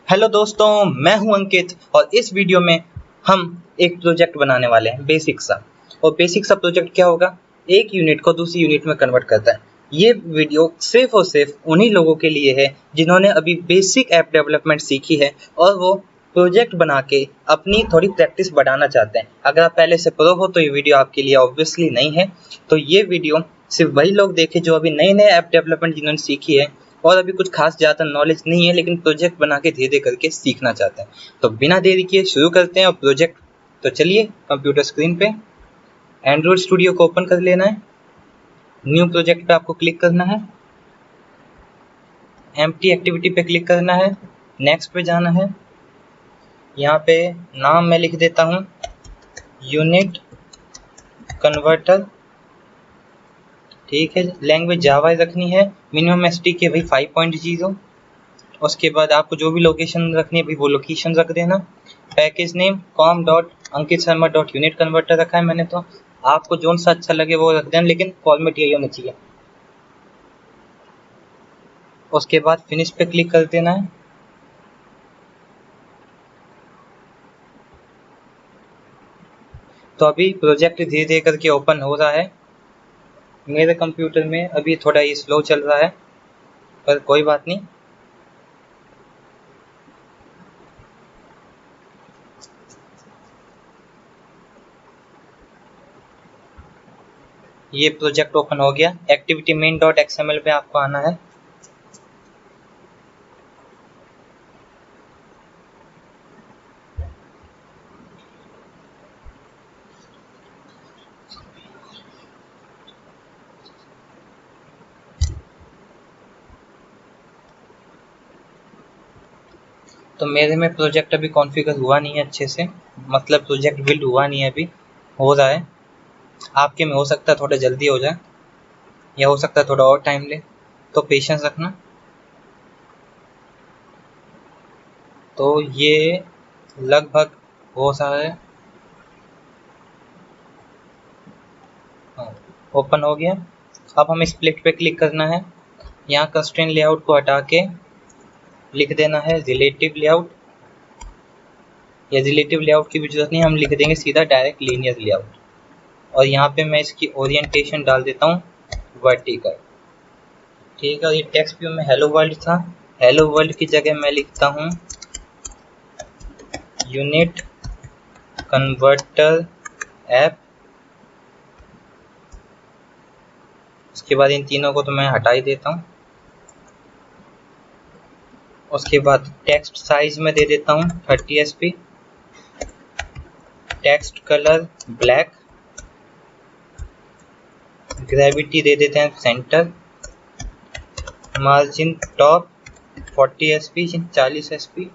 Hello दोस्तों, मैं हूं अंकित और इस वीडियो में हम एक प्रोजेक्ट बनाने वाले हैं बेसिक सा। और बेसिक सा प्रोजेक्ट क्या होगा? एक यूनिट को दूसरी यूनिट में कन्वर्ट करता है। ये वीडियो सिर्फ और सिर्फ उन्हीं लोगों के लिए है जिन्होंने अभी बेसिक ऐप डेवलपमेंट सीखी है और वो प्रोजेक्ट बना के अपनी थोड़ी प्रैक्टिस बढ़ाना चाहते हैं। अगर आप पहले से प्रो हो तो ये वीडियो आपके लिए ऑब्वियसली नहीं है। तो ये वीडियो सिर्फ वही लोग देखें जो अभी नए नए ऐप डेवलपमेंट जिन्होंने सीखी है और अभी कुछ खास ज़्यादा नॉलेज नहीं है लेकिन प्रोजेक्ट बना के धीरे करके सीखना चाहते हैं। तो बिना देरी किए शुरू करते हैं और प्रोजेक्ट। तो चलिए कंप्यूटर स्क्रीन पे एंड्रॉइड स्टूडियो को ओपन कर लेना है। न्यू प्रोजेक्ट पे आपको क्लिक करना है, एम्प्टी एक्टिविटी पे क्लिक करना है, नेक्स्ट पे जाना है। यहाँ पे नाम मैं लिख देता हूँ यूनिट कन्वर्टर। ठीक है, लैंग्वेज जावा रखनी है, मिनिमम एसटीके भाई 5.0। उसके बाद आपको जो भी लोकेशन रखनी है भाई वो लोकेशन रख देना। पैकेज नेम com.ankit.sharma.unit कन्वर्टर रखा है मैंने, तो आपको जोन सा अच्छा लगे वो रख देना, लेकिन फॉर्मेट यही होना चाहिए। उसके बाद फिनिश पे क्लिक कर देना है। तो अभी प्रोजेक्ट धीरे धीरे करके ओपन हो रहा है। मेरे कंप्यूटर में अभी थोड़ा ये स्लो चल रहा है पर कोई बात नहीं। ये प्रोजेक्ट ओपन हो गया। एक्टिविटी मेन डॉट एक्सएमएल पे आपको आना है। तो मेरे में प्रोजेक्ट अभी कॉन्फ़िगर हुआ नहीं है अच्छे से, मतलब प्रोजेक्ट बिल्ड हुआ नहीं है, अभी हो रहा है। आपके में हो सकता है थोड़ा जल्दी हो जाए या हो सकता है थोड़ा और टाइम ले, तो पेशेंस रखना। तो ये लगभग हो रहा है। हाँ, ओपन हो गया। अब हमें स्प्लिट पे क्लिक करना है। यहाँ कंस्ट्रेंट लेआउट को हटा के लिख देना है रिलेटिव लेआउट, या रिलेटिव लेआउट की भी जरूरत नहीं, हम लिख देंगे सीधा डायरेक्ट लीनियर लेआउट। और यहाँ पे मैं इसकी ओरिएंटेशन डाल देता हूँ वर्टिकल। ठीक है, ये टेक्स्ट व्यू में हेलो वर्ल्ड था, हेलो वर्ल्ड की जगह मैं लिखता हूँ यूनिट कन्वर्टर ऐप। उसके बाद इन तीनों को तो मैं हटा ही देता हूँ। उसके बाद टेक्स्ट साइज में दे देता हूँ 30 SP, text colour black, gravity दे देते हैं centre, margin top 40 SP 40 SP।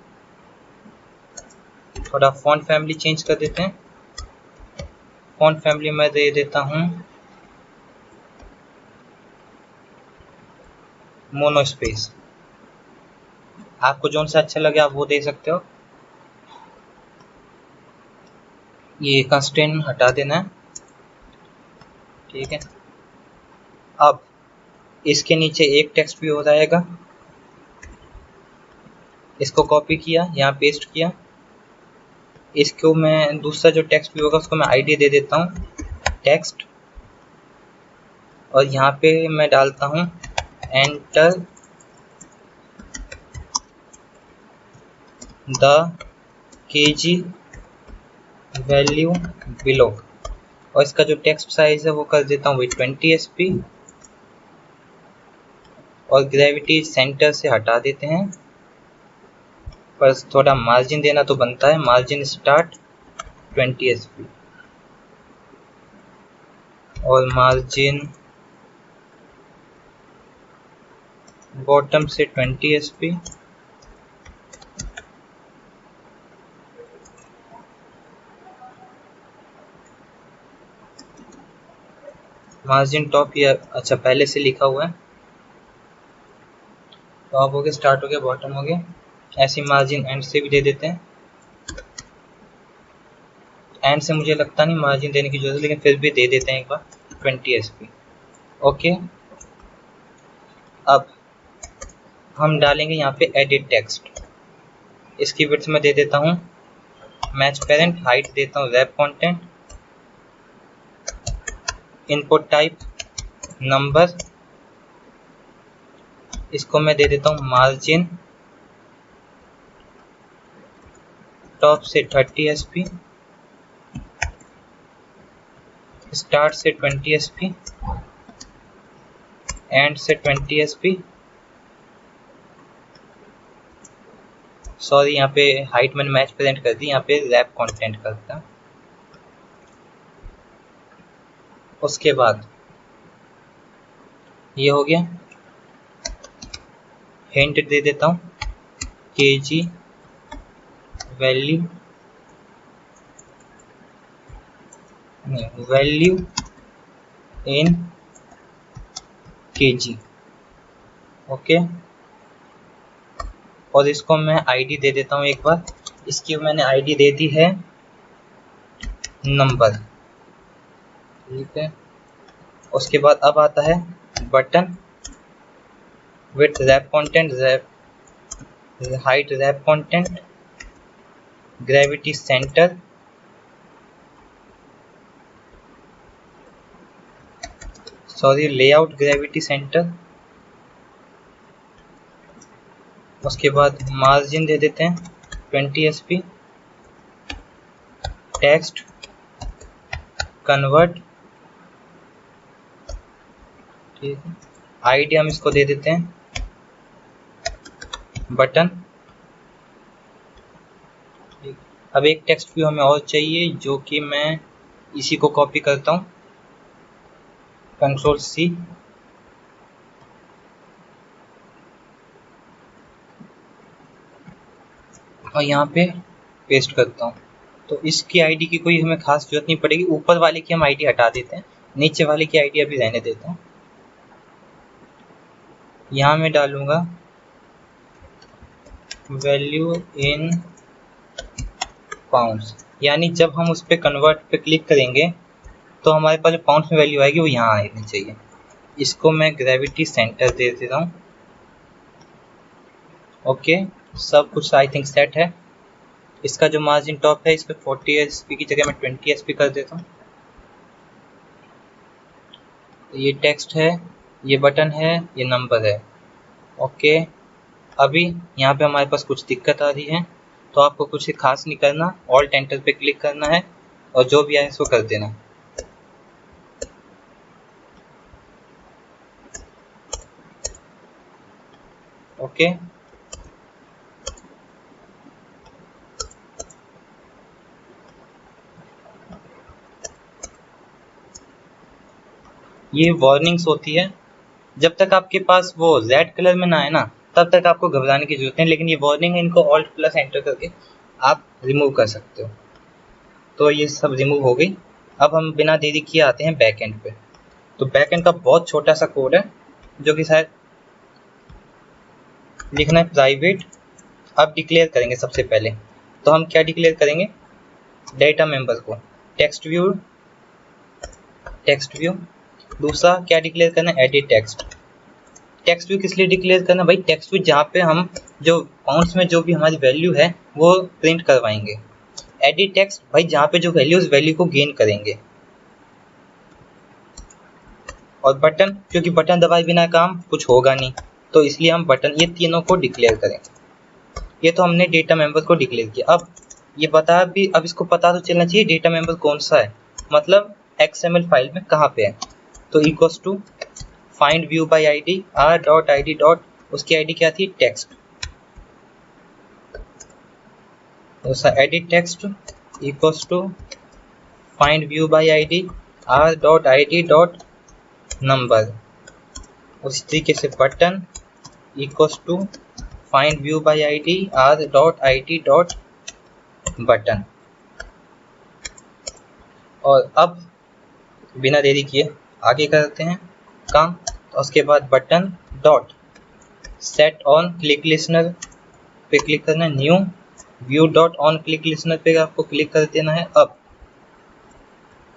थोड़ा फॉन्ट फैमिली चेंज कर देते हैं। फॉन्ट फैमिली में दे देता हूँ मोनो स्पेस। आपको जोन सा अच्छा लगे आप वो दे सकते हो। ये कंस्ट्रेंट हटा देना है। ठीक है, अब इसके नीचे एक टेक्स्ट भी हो जाएगा। इसको कॉपी किया, यहाँ पेस्ट किया। इसको मैं दूसरा जो टेक्स्ट भी होगा उसको मैं आईडी दे देता हूँ टेक्स्ट, और यहाँ पे मैं डालता हूँ enter the KG value below. और इसका जो टेक्स्ट साइज है वो कर देता हूँ 20 SP, और ग्रेविटी सेंटर से हटा देते हैं, पर थोड़ा मार्जिन देना तो बनता है। मार्जिन स्टार्ट 20 SP और मार्जिन बॉटम से 20 SP। मार्जिन टॉप या अच्छा पहले से लिखा हुआ है, टॉप हो गया, स्टार्ट हो गया, बॉटम हो गया। ऐसी मार्जिन एंड से भी दे देते हैं। एंड से मुझे लगता नहीं मार्जिन देने की जरूरत है, लेकिन फिर भी दे देते हैं एक बार 20 SP। ओके, अब हम डालेंगे यहाँ पे एडिट टेक्स्ट। इसकी विड्थ में दे देता हूँ मैच पेरेंट, हाइट देता हूँ wrap content, input type number, इसको मैं दे देता हूँ मार्जिन टॉप से 30 SP, स्टार्ट से 20 SP, एंड से 20 SP। सॉरी, यहाँ पे हाइट मैंने मैच प्रेजेंट कर दी, यहाँ पे रैप कंटेंट करता। उसके बाद ये हो गया, हिंट दे देता हूँ kg value in kg। Okay, और इसको मैं आईडी दे देता हूँ एक बार। इसकी मैंने आईडी दे दी है नंबर, ठीक है। उसके बाद अब आता है button with wrap content, height wrap content, gravity centre, sorry layout gravity centre. उसके बाद मार्जिन दे देते हैं 20 SP, टेक्स्ट कन्वर्ट, ठीक है। आईडी हम इसको दे देते हैं बटन। अब एक टेक्स्ट व्यू हमें और चाहिए, जो कि मैं इसी को कॉपी करता हूँ, Ctrl+C, और यहाँ पे पेस्ट करता हूँ। तो इसकी आईडी की कोई हमें खास जरूरत नहीं पड़ेगी, ऊपर वाले की हम आईडी हटा देते हैं, नीचे वाले की आईडी अभी रहने देता हूँ। यहाँ मैं डालूंगा वैल्यू इन पाउंड्स, यानी जब हम उस पर कन्वर्ट पे क्लिक करेंगे तो हमारे पास जो पाउंड्स में वैल्यू आएगी वो यहाँ आनी चाहिए। इसको मैं ग्रेविटी सेंटर दे देता हूँ। ओके, सब कुछ आई थिंक सेट है। इसका जो मार्जिन टॉप है, इस पर 40 SP की जगह मैं 20 SP कर देता हूँ। ये टेक्स्ट है, ये बटन है, ये नंबर है। ओके, अभी यहाँ पे हमारे पास कुछ दिक्कत आ रही है, तो आपको कुछ खास नहीं करना, ऑल्ट एंटर पे क्लिक करना है और जो भी आए इसको कर देना। ओके, ये वार्निंग्स होती है। जब तक आपके पास वो रेड कलर में ना आए ना, तब तक आपको घबराने की जरूरत नहीं, लेकिन ये वार्निंग है, इनको ऑल्ट प्लस एंटर करके आप रिमूव कर सकते हो। तो ये सब रिमूव हो गई। अब हम बिना देरी किए आते हैं बैक एंड पे। तो बैक एंड का बहुत छोटा सा कोड है, जो कि शायद लिखना है प्राइवेट। अब डिक्लेयर करेंगे सबसे पहले, तो हम क्या डिक्लेयर करेंगे, डेटा मेंबर को टेक्स्ट व्यू। दूसरा क्या डिक्लेयर करना है, एडिट टेक्स्ट व्यू। किस लिए डिक्लेयर करना भाई, टेक्स्ट व्यू जहाँ पे हम जो पाउंड्स में जो भी हमारी वैल्यू है वो प्रिंट करवाएंगे। एडिट टेक्स्ट भाई जहाँ पे जो वैल्यू उस वैल्यू को गेन करेंगे। और बटन, क्योंकि बटन दबाए बिना काम कुछ होगा नहीं, तो इसलिए हम बटन, ये तीनों को डिक्लेयर करेंगे। ये तो हमने डेटा मेंबर को डिक्लेयर किया। अब ये बता भी, अब इसको पता तो चलना चाहिए डेटा मेंबर कौन सा है, मतलब XML फाइल में कहाँ पे है। तो equals to find view by ID r.id dot, उसकी आईडी क्या थी, text. Edit text equals to find view by ID r.id dot number. उसी तरीके से button equals to find view by ID r.id dot button. और अब बिना देरी किए आगे करते हैं काम। तो उसके बाद button dot set on click listener पे क्लिक करना है, new view dot on click listener पे आपको क्लिक कर देना है। अब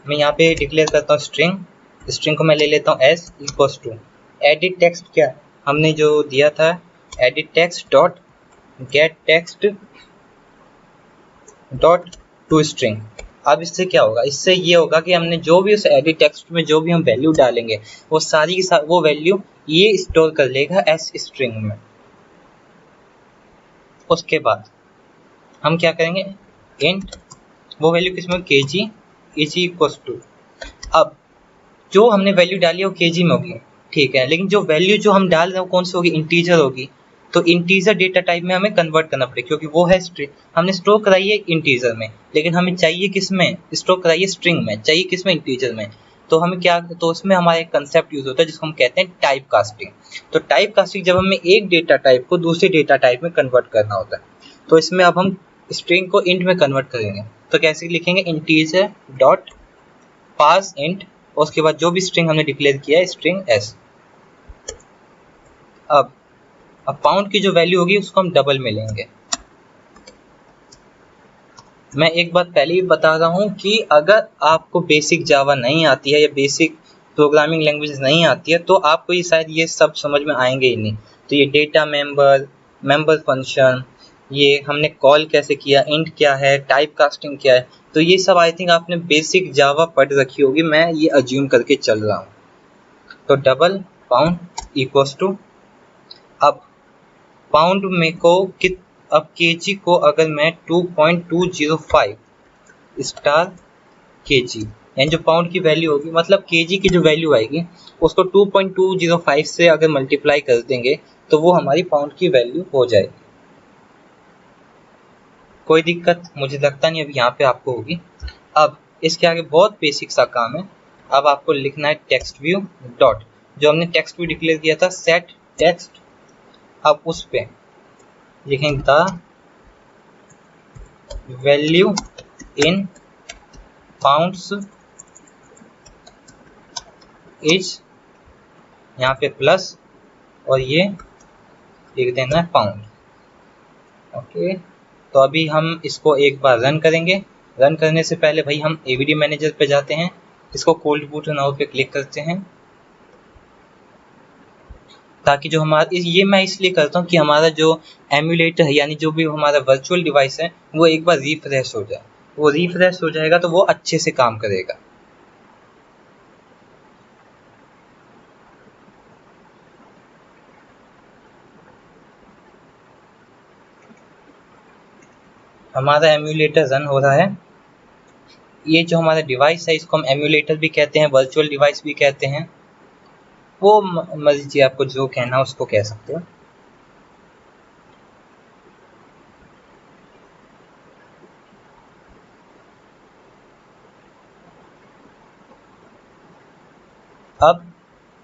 मैं यहाँ पे डिक्लेयर करता हूँ स्ट्रिंग को मैं ले लेता हूँ S equals to edit text, क्या हमने जो दिया था, edit text dot get text dot to string. अब इससे क्या होगा, इससे ये होगा कि हमने जो भी उस एडिट टेक्स्ट में जो भी हम वैल्यू डालेंगे वो सारी की सारी वो वैल्यू ये स्टोर कर लेगा एस स्ट्रिंग में। उसके बाद हम क्या करेंगे, इंट वो वैल्यू किसमें, kg इक्वल्स टू, अब जो हमने वैल्यू डाली है वो kg में होगी, ठीक है, लेकिन जो वैल्यू जो हम डाल रहे हैं वो कौन सी होगी, इंटीजर होगी। तो इंटीजर डेटा टाइप में हमें कन्वर्ट करना पड़ेगा, क्योंकि वो है स्ट्रिंग, हमने स्टोर कराई है इंटीजर में, लेकिन हमें चाहिए किस में, स्टोर कराइए स्ट्रिंग में, चाहिए किस में, इंटीजर में। तो हमें क्या, तो उसमें हमारा एक कंसेप्ट यूज होता है जिसको हम कहते हैं टाइप कास्टिंग। तो टाइप कास्टिंग जब हमें एक डेटा टाइप को दूसरे डेटा टाइप में कन्वर्ट करना होता है, तो इसमें अब हम स्ट्रिंग को इंट में कन्वर्ट करेंगे। तो कैसे लिखेंगे, इंटीजर डॉट पास इंट, उसके बाद जो भी स्ट्रिंग हमने डिक्लेयर किया है स्ट्रिंग एस। अब पाउंड की जो वैल्यू होगी उसको हम डबल में लेंगे। मैं एक बात पहले ही बता रहा हूँ कि अगर आपको बेसिक जावा नहीं आती है या बेसिक प्रोग्रामिंग लैंग्वेज नहीं आती है तो आपको ये शायद ये सब समझ में आएंगे ही नहीं। तो ये डेटा मेंबर फंक्शन, ये हमने कॉल कैसे किया, इंट क्या है, टाइप कास्टिंग क्या है, तो ये सब आई थिंक आपने बेसिक जावा पढ़ रखी होगी, मैं ये अज्यूम करके चल रहा हूँ। तो डबल पाउंड इक्वल्स टू, अब पाउंड में को अब केजी को अगर मैं 2.205 स्टार केजी, यानी जो पाउंड की वैल्यू होगी, मतलब केजी की जो वैल्यू आएगी उसको 2.205 से अगर मल्टीप्लाई कर देंगे तो वो हमारी पाउंड की वैल्यू हो जाएगी। कोई दिक्कत मुझे लगता नहीं अभी यहाँ पे आपको होगी। अब इसके आगे बहुत बेसिक सा काम है। अब आपको लिखना है टेक्स्ट व्यू डॉट, जो हमने टेक्स्ट व्यू डिक्लेयर किया था सेट टेक्स्ट, अब उस पे लिखेंगे the value in pounds is, यहाँ पे प्लस और ये लिख देना है पाउंड। ओके, तो अभी हम इसको एक बार रन करेंगे। रन करने से पहले भाई हम एवीडी मैनेजर पे जाते हैं, इसको कोल्ड बूट नाउ पे क्लिक करते हैं, ताकि जो हमारा ये मैं इसलिए करता हूँ कि हमारा जो एम्यूलेटर है यानी जो भी हमारा वर्चुअल डिवाइस है वो एक बार रिफ्रेश हो जाए। वो रिफ्रेश हो जाएगा तो वो अच्छे से काम करेगा। हमारा एम्यूलेटर रन हो रहा है। ये जो हमारा डिवाइस है इसको हम एम्यूलेटर भी कहते हैं, वर्चुअल डिवाइस भी कहते हैं, वो मर्जी आपको जो कहना उसको कह सकते हो। अब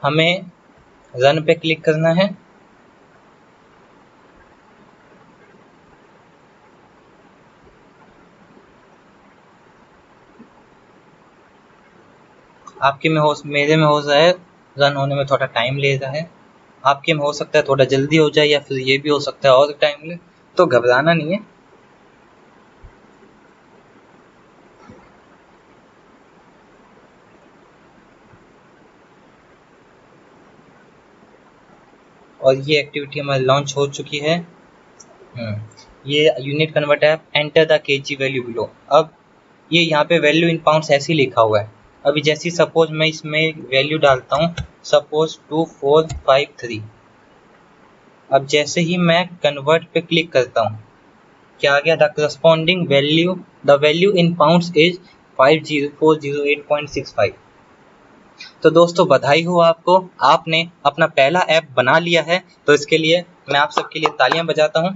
हमें रन पे क्लिक करना है। आपके में हो, मेरे में हो रहा है, रन होने में थोड़ा टाइम ले रहा है। आपके में हो सकता है थोड़ा जल्दी हो जाए या फिर ये भी हो सकता है और टाइम ले, तो घबराना नहीं है। और ये एक्टिविटी हमारी लॉन्च हो चुकी है। ये unit convert app, enter the KG value below. अब ये यहाँ पे वैल्यू इन पाउंड्स ऐसे लिखा हुआ है। अभी जैसे सपोज मैं इसमें वैल्यू डालता हूँ, सपोज 2453। अब जैसे ही मैं कन्वर्ट पे क्लिक करता हूँ, क्या आ गया, the corresponding value, the value in pounds is 50408.65। तो दोस्तों बधाई हो आपको, आपने अपना पहला ऐप बना लिया है। तो इसके लिए मैं आप सबके लिए तालियां बजाता हूँ।